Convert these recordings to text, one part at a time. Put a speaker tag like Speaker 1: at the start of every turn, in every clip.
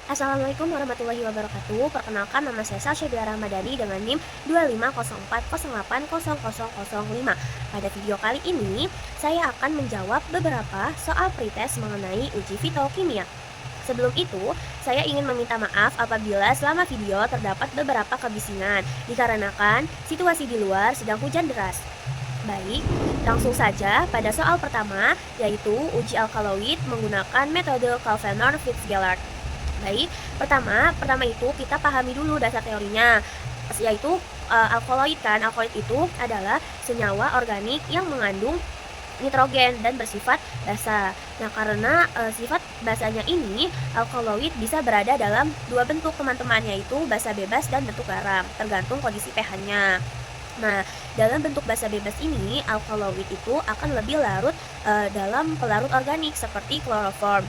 Speaker 1: Assalamualaikum warahmatullahi wabarakatuh. Perkenalkan, nama saya Sasha Dea Ramadhani dengan NIM 250408005. Pada video kali ini, saya akan menjawab beberapa soal pretest mengenai uji fitokimia. Sebelum itu, saya ingin meminta maaf apabila selama video terdapat beberapa kebisingan, dikarenakan situasi di luar sedang hujan deras. Baik, langsung saja pada soal pertama, yaitu uji alkaloid menggunakan metode Kalfenor-Fitzgerald. Baik, pertama itu kita pahami dulu dasar teorinya, yaitu alkaloid kan. Alkaloid itu adalah senyawa organik yang mengandung nitrogen dan bersifat basa. Nah, karena sifat basanya ini, alkaloid bisa berada dalam dua bentuk teman-teman, yaitu basa bebas dan bentuk garam, tergantung kondisi pH-nya. Nah, dalam bentuk basa bebas ini, alkaloid itu akan lebih larut dalam pelarut organik seperti kloroform.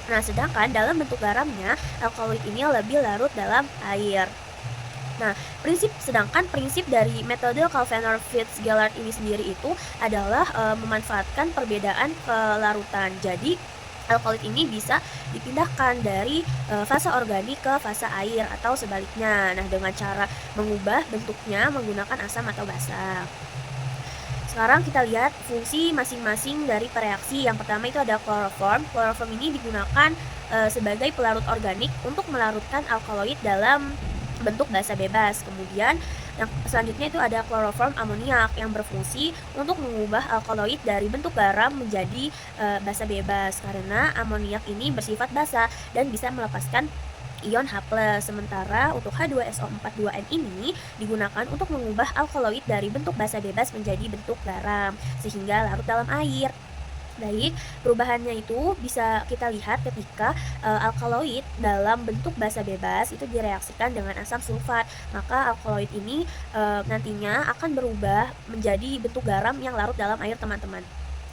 Speaker 1: Nah, sedangkan dalam bentuk garamnya, alkaloid ini lebih larut dalam air. Nah, sedangkan prinsip dari metode Kalfenor-Fitzgerald ini sendiri itu adalah memanfaatkan perbedaan kelarutan. Jadi, alkaloid ini bisa dipindahkan dari fase organik ke fase air atau sebaliknya. Nah, dengan cara mengubah bentuknya menggunakan asam atau basa. Sekarang kita lihat fungsi masing-masing dari pereaksi. Yang pertama itu ada kloroform. Kloroform ini digunakan sebagai pelarut organik untuk melarutkan alkaloid dalam bentuk basa bebas. Kemudian yang selanjutnya itu ada kloroform amoniak yang berfungsi untuk mengubah alkaloid dari bentuk garam menjadi basa bebas, karena amoniak ini bersifat basa dan bisa melepaskan ion H+. Sementara untuk H2SO42N ini digunakan untuk mengubah alkaloid dari bentuk basa bebas menjadi bentuk garam sehingga larut dalam air. Baik, perubahannya itu bisa kita lihat ketika alkaloid dalam bentuk basa bebas itu direaksikan dengan asam sulfat, maka alkaloid ini nantinya akan berubah menjadi bentuk garam yang larut dalam air, teman-teman.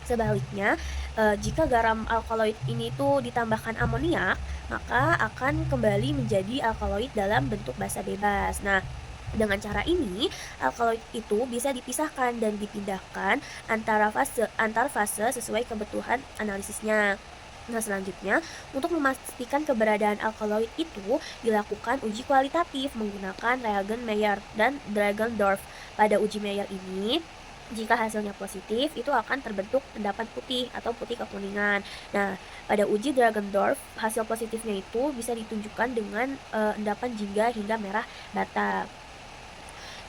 Speaker 1: Sebaliknya, jika garam alkaloid ini tuh ditambahkan amoniak, maka akan kembali menjadi alkaloid dalam bentuk basa bebas. Nah, dengan cara ini, alkaloid itu bisa dipisahkan dan dipindahkan antar fase sesuai kebutuhan analisisnya. Nah, selanjutnya, untuk memastikan keberadaan alkaloid itu dilakukan uji kualitatif menggunakan reagen Mayer dan Dragendorf. Pada uji Mayer ini, jika hasilnya positif, itu akan terbentuk endapan putih atau putih kekuningan. Nah, pada uji Dragendorf, hasil positifnya itu bisa ditunjukkan dengan endapan jingga hingga merah bata.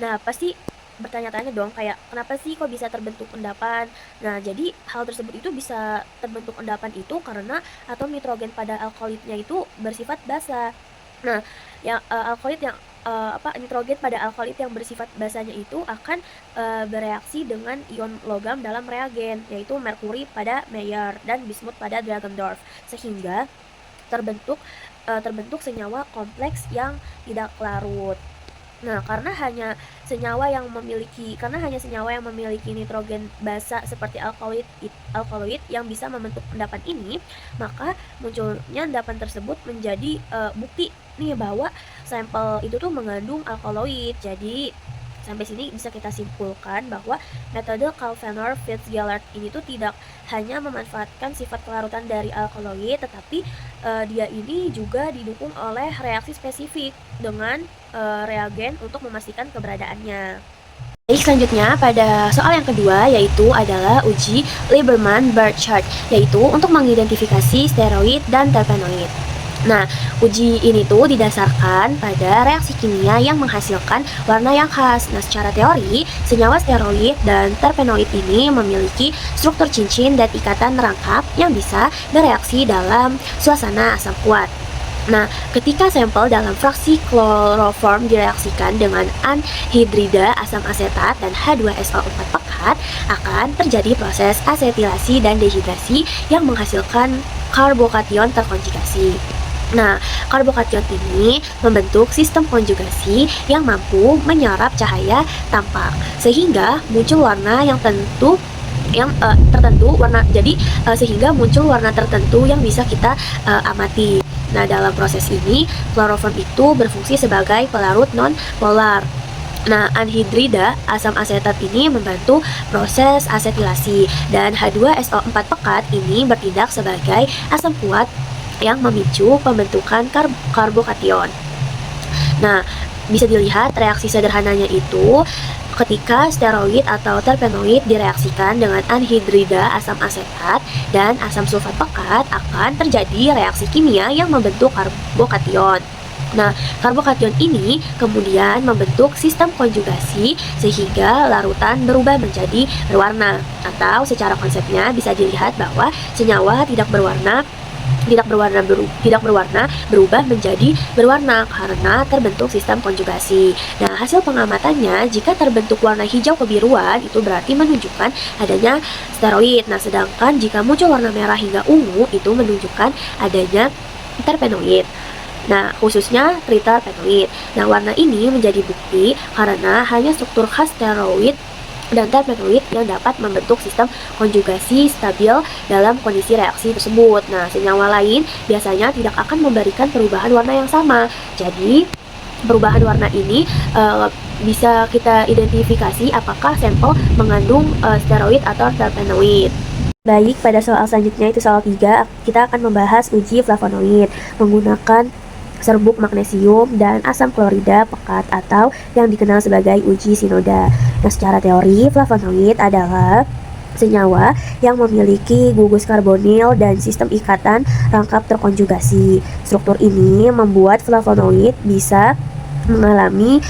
Speaker 1: Nah, pasti bertanya-tanya dong, kayak kenapa sih kok bisa terbentuk endapan? Nah, jadi hal tersebut itu bisa terbentuk endapan itu karena atom nitrogen pada alkaloidnya itu bersifat basa. Nah, yang alkaloid yang nitrogen pada alkaloid yang bersifat basanya itu akan bereaksi dengan ion logam dalam reagen, yaitu merkuri pada Mayer dan bismut pada Dragendorf, sehingga terbentuk senyawa kompleks yang tidak larut. Nah, karena hanya senyawa yang memiliki nitrogen basa seperti alkaloid yang bisa membentuk endapan ini, maka munculnya endapan tersebut menjadi bukti nih bahwa sampel itu tuh mengandung alkaloid. Jadi sampai sini bisa kita simpulkan bahwa metode Kalfenor-Fitzgerald ini tuh tidak hanya memanfaatkan sifat kelarutan dari alkaloid, tetapi dia ini juga didukung oleh reaksi spesifik dengan reagen untuk memastikan keberadaannya. Baik, selanjutnya pada soal yang kedua yaitu adalah uji Lieberman-Burchard, yaitu untuk mengidentifikasi steroid dan terpenoid. Nah, uji ini tuh didasarkan pada reaksi kimia yang menghasilkan warna yang khas. Nah, secara teori, senyawa steroid dan terpenoid ini memiliki struktur cincin dan ikatan rangkap yang bisa bereaksi dalam suasana asam kuat. Nah, ketika sampel dalam fraksi kloroform direaksikan dengan anhidrida asam asetat dan H2SO4 pekat, akan terjadi proses asetilasi dan dehidrasi yang menghasilkan karbokation terkonjugasi. Nah, karbokation ini membentuk sistem konjugasi yang mampu menyerap cahaya tampak, sehingga muncul warna tertentu sehingga muncul warna tertentu yang bisa kita amati. Nah, dalam proses ini, kloroform itu berfungsi sebagai pelarut non-polar. Nah, anhidrida asam asetat ini membantu proses asetilasi, dan H2SO4 pekat ini bertindak sebagai asam kuat yang memicu pembentukan karbokation. Nah, bisa dilihat reaksi sederhananya itu ketika steroid atau terpenoid direaksikan dengan anhidrida asam asetat dan asam sulfat pekat, akan terjadi reaksi kimia yang membentuk karbokation. Nah, karbokation ini kemudian membentuk sistem konjugasi sehingga larutan berubah menjadi berwarna, atau secara konsepnya bisa dilihat bahwa senyawa tidak berwarna berubah menjadi berwarna karena terbentuk sistem konjugasi. Nah, hasil pengamatannya, jika terbentuk warna hijau kebiruan, itu berarti menunjukkan adanya steroid. Nah, sedangkan jika muncul warna merah hingga ungu, itu menunjukkan adanya terpenoid. Nah, khususnya triterpenoid. Nah, warna ini menjadi bukti karena hanya struktur khas steroid dan terpenoid yang dapat membentuk sistem konjugasi stabil dalam kondisi reaksi tersebut. Nah, senyawa lain biasanya tidak akan memberikan perubahan warna yang sama. Jadi, perubahan warna ini bisa kita identifikasi apakah sampel mengandung steroid atau terpenoid. Baik, pada soal selanjutnya, itu soal 3, kita akan membahas uji flavonoid menggunakan serbuk magnesium dan asam klorida pekat atau yang dikenal sebagai uji sinoda. Nah, secara teori, flavonoid adalah senyawa yang memiliki gugus karbonil dan sistem ikatan rangkap terkonjugasi. Struktur ini membuat flavonoid bisa mengalami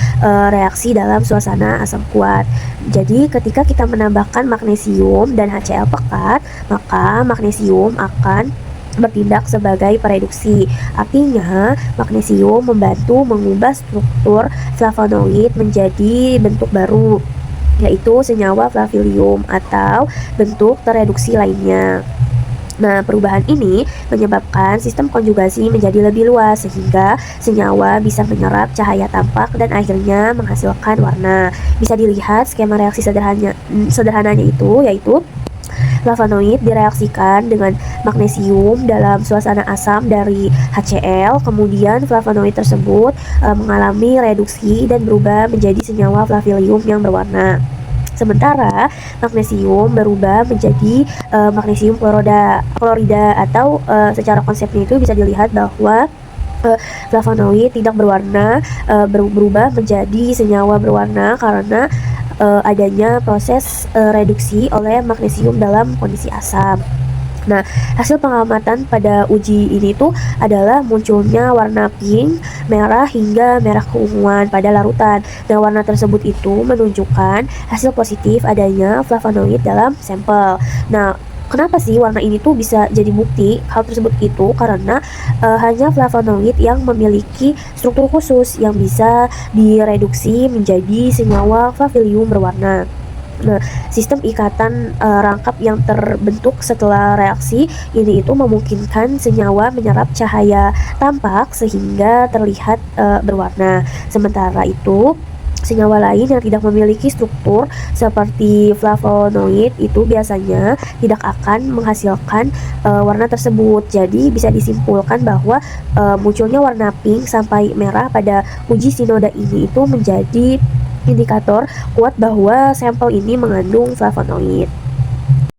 Speaker 1: reaksi dalam suasana asam kuat. Jadi ketika kita menambahkan magnesium dan HCl pekat, maka magnesium akan bertindak sebagai pereduksi. Artinya, magnesium membantu mengubah struktur flavonoid menjadi bentuk baru, yaitu senyawa flavilium atau bentuk tereduksi lainnya. Nah, perubahan ini menyebabkan sistem konjugasi menjadi lebih luas sehingga senyawa bisa menyerap cahaya tampak dan akhirnya menghasilkan warna. Bisa dilihat skema reaksi sederhananya itu, yaitu flavonoid direaksikan dengan magnesium dalam suasana asam dari HCl, kemudian flavonoid tersebut mengalami reduksi dan berubah menjadi senyawa flavilium yang berwarna. Sementara magnesium berubah menjadi magnesium klorida atau secara konsepnya itu bisa dilihat bahwa flavonoid tidak berwarna berubah menjadi senyawa berwarna karena adanya proses reduksi oleh magnesium dalam kondisi asam. Nah, hasil pengamatan pada uji ini tuh adalah munculnya warna pink, merah hingga merah keunguan pada larutan. Nah, warna tersebut itu menunjukkan hasil positif adanya flavonoid dalam sampel. Nah, kenapa sih warna ini tuh bisa jadi bukti hal tersebut itu? Karena hanya flavonoid yang memiliki struktur khusus yang bisa direduksi menjadi senyawa flavilium berwarna. Nah, sistem ikatan rangkap yang terbentuk setelah reaksi ini itu memungkinkan senyawa menyerap cahaya tampak sehingga terlihat berwarna. Sementara itu, senyawa lain yang tidak memiliki struktur seperti flavonoid itu biasanya tidak akan menghasilkan warna tersebut. Jadi bisa disimpulkan bahwa munculnya warna pink sampai merah pada uji sinoda ini itu menjadi indikator kuat bahwa sampel ini mengandung flavonoid.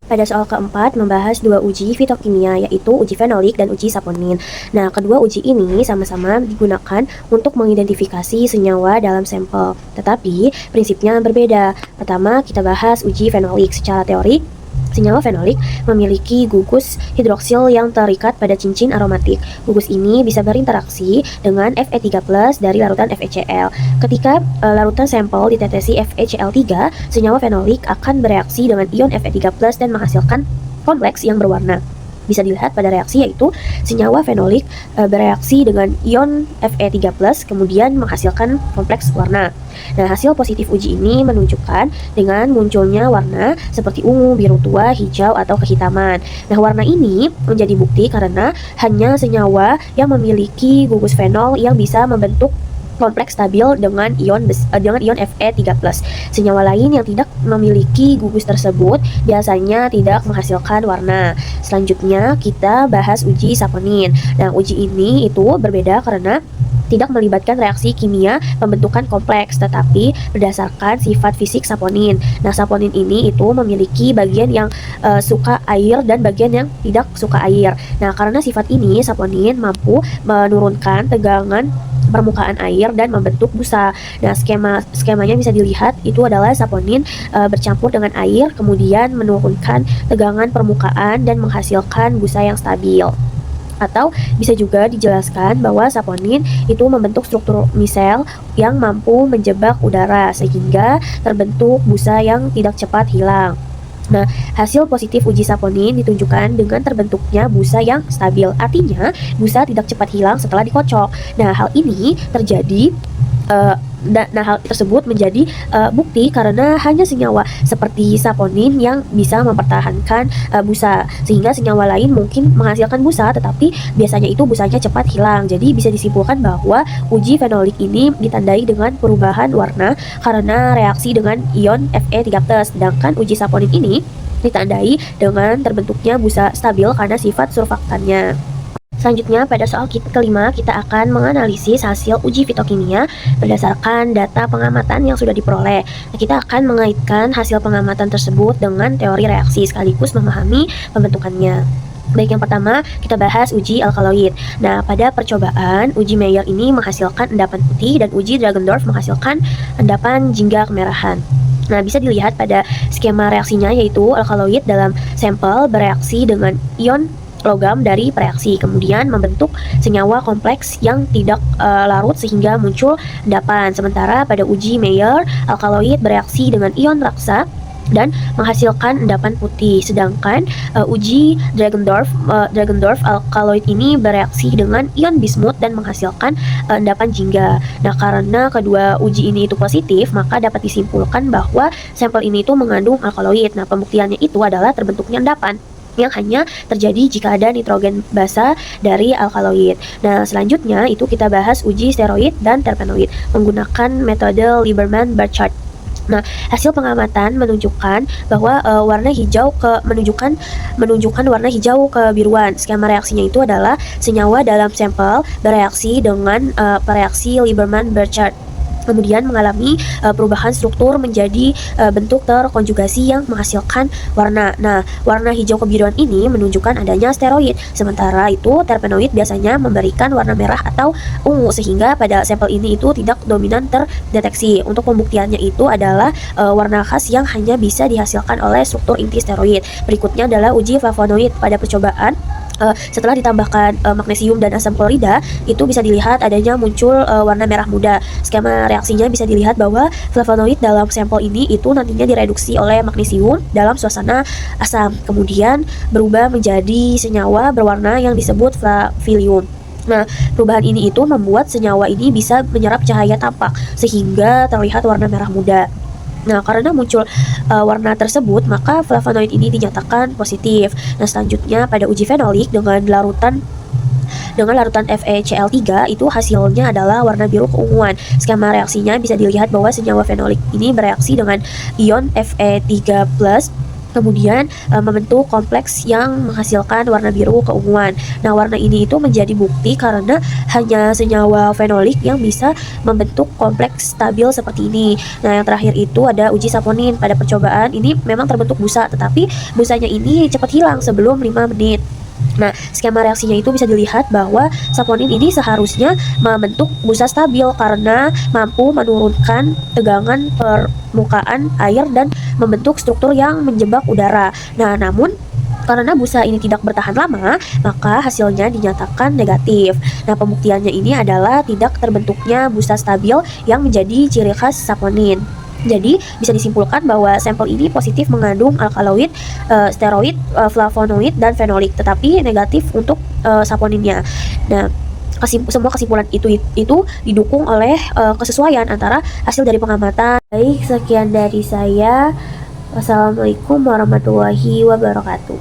Speaker 1: Pada soal keempat, membahas dua uji fitokimia, yaitu uji fenolik dan uji saponin. Nah, kedua uji ini sama-sama digunakan untuk mengidentifikasi senyawa dalam sampel, tetapi prinsipnya berbeda. Pertama, kita bahas uji fenolik. Secara teori, senyawa fenolik memiliki gugus hidroksil yang terikat pada cincin aromatik. Gugus ini bisa berinteraksi dengan Fe3+ dari larutan FeCl. Ketika larutan sampel ditetesi FeCl3, senyawa fenolik akan bereaksi dengan ion Fe3+ dan menghasilkan kompleks yang berwarna. Bisa dilihat pada reaksi, yaitu senyawa fenolik bereaksi dengan ion Fe3+ kemudian menghasilkan kompleks warna. Nah, hasil positif uji ini menunjukkan dengan munculnya warna seperti ungu, biru tua, hijau, atau kehitaman. Nah, warna ini menjadi bukti karena hanya senyawa yang memiliki gugus fenol yang bisa membentuk kompleks stabil dengan ion Fe3+. Senyawa lain yang tidak memiliki gugus tersebut biasanya tidak menghasilkan warna. Selanjutnya kita bahas uji saponin. Nah, uji ini itu berbeda karena tidak melibatkan reaksi kimia pembentukan kompleks, tetapi berdasarkan sifat fisik saponin. Nah, saponin ini itu memiliki bagian yang suka air dan bagian yang tidak suka air. Nah, karena sifat ini, saponin mampu menurunkan tegangan permukaan air dan membentuk busa. Nah, skemanya bisa dilihat itu adalah saponin bercampur dengan air, kemudian menurunkan tegangan permukaan dan menghasilkan busa yang stabil. Atau bisa juga dijelaskan bahwa saponin itu membentuk struktur misel yang mampu menjebak udara sehingga terbentuk busa yang tidak cepat hilang. Nah, hasil positif uji saponin ditunjukkan dengan terbentuknya busa yang stabil. Artinya, busa tidak cepat hilang setelah dikocok. Nah, hal ini terjadi hal tersebut menjadi bukti karena hanya senyawa seperti saponin yang bisa mempertahankan busa, sehingga senyawa lain mungkin menghasilkan busa tetapi biasanya itu busanya cepat hilang. Jadi bisa disimpulkan bahwa uji fenolik ini ditandai dengan perubahan warna karena reaksi dengan ion Fe3+, sedangkan uji saponin ini ditandai dengan terbentuknya busa stabil karena sifat surfaktannya. Selanjutnya, pada soal kelima, kita akan menganalisis hasil uji fitokimia berdasarkan data pengamatan yang sudah diperoleh. Nah, kita akan mengaitkan hasil pengamatan tersebut dengan teori reaksi sekaligus memahami pembentukannya. Baik, yang pertama kita bahas uji alkaloid. Nah, pada percobaan, uji Mayer ini menghasilkan endapan putih dan uji Dragendorf menghasilkan endapan jingga kemerahan. Nah, bisa dilihat pada skema reaksinya, yaitu alkaloid dalam sampel bereaksi dengan ion logam dari pereaksi, kemudian membentuk senyawa kompleks yang tidak larut sehingga muncul endapan. Sementara pada uji Mayer, alkaloid bereaksi dengan ion raksa dan menghasilkan endapan putih. Sedangkan uji Dragendorf alkaloid ini bereaksi dengan ion bismut dan menghasilkan endapan jingga. Nah, karena kedua uji ini itu positif, maka dapat disimpulkan bahwa sampel ini itu mengandung alkaloid. Nah, pembuktiannya itu adalah terbentuknya endapan yang hanya terjadi jika ada nitrogen basa dari alkaloid. Nah, selanjutnya itu kita bahas uji steroid dan terpenoid menggunakan metode Lieberman-Burchard. Nah, hasil pengamatan menunjukkan bahwa warna hijau menunjukkan warna hijau kebiruan. Skema reaksinya itu adalah senyawa dalam sampel bereaksi dengan pereaksi Lieberman-Burchard, kemudian mengalami perubahan struktur menjadi bentuk terkonjugasi yang menghasilkan warna. Nah, warna hijau kebiruan ini menunjukkan adanya steroid, sementara itu terpenoid biasanya memberikan warna merah atau ungu, sehingga pada sampel ini itu tidak dominan terdeteksi. Untuk pembuktiannya itu adalah warna khas yang hanya bisa dihasilkan oleh struktur inti steroid. Berikutnya adalah uji flavonoid. Pada percobaan, setelah ditambahkan magnesium dan asam klorida, itu bisa dilihat adanya muncul warna merah muda. Skema reaksinya bisa dilihat bahwa flavonoid dalam sampel ini itu nantinya direduksi oleh magnesium dalam suasana asam, kemudian berubah menjadi senyawa berwarna yang disebut flavilium. Nah, perubahan ini itu membuat senyawa ini bisa menyerap cahaya tampak sehingga terlihat warna merah muda. Nah, karena muncul warna tersebut, maka flavonoid ini dinyatakan positif. Nah, selanjutnya pada uji fenolik dengan larutan FeCl3 itu hasilnya adalah warna biru keunguan. Skema reaksinya bisa dilihat bahwa senyawa fenolik ini bereaksi dengan ion Fe3+, kemudian membentuk kompleks yang menghasilkan warna biru keunguan. Nah, warna ini itu menjadi bukti karena hanya senyawa fenolik yang bisa membentuk kompleks stabil seperti ini. Nah, yang terakhir itu ada uji saponin. Pada percobaan ini memang terbentuk busa, tetapi busanya ini cepat hilang sebelum 5 menit. Nah, skema reaksinya itu bisa dilihat bahwa saponin ini seharusnya membentuk busa stabil karena mampu menurunkan tegangan permukaan air dan membentuk struktur yang menjebak udara. Nah, namun karena busa ini tidak bertahan lama, maka hasilnya dinyatakan negatif. Nah, pembuktiannya ini adalah tidak terbentuknya busa stabil yang menjadi ciri khas saponin. Jadi bisa disimpulkan bahwa sampel ini positif mengandung alkaloid, steroid, flavonoid, dan fenolik, tetapi negatif untuk saponinnya. Nah, semua kesimpulan itu didukung oleh kesesuaian antara hasil dari pengamatan. Baik, sekian dari saya. Wassalamualaikum warahmatullahi wabarakatuh.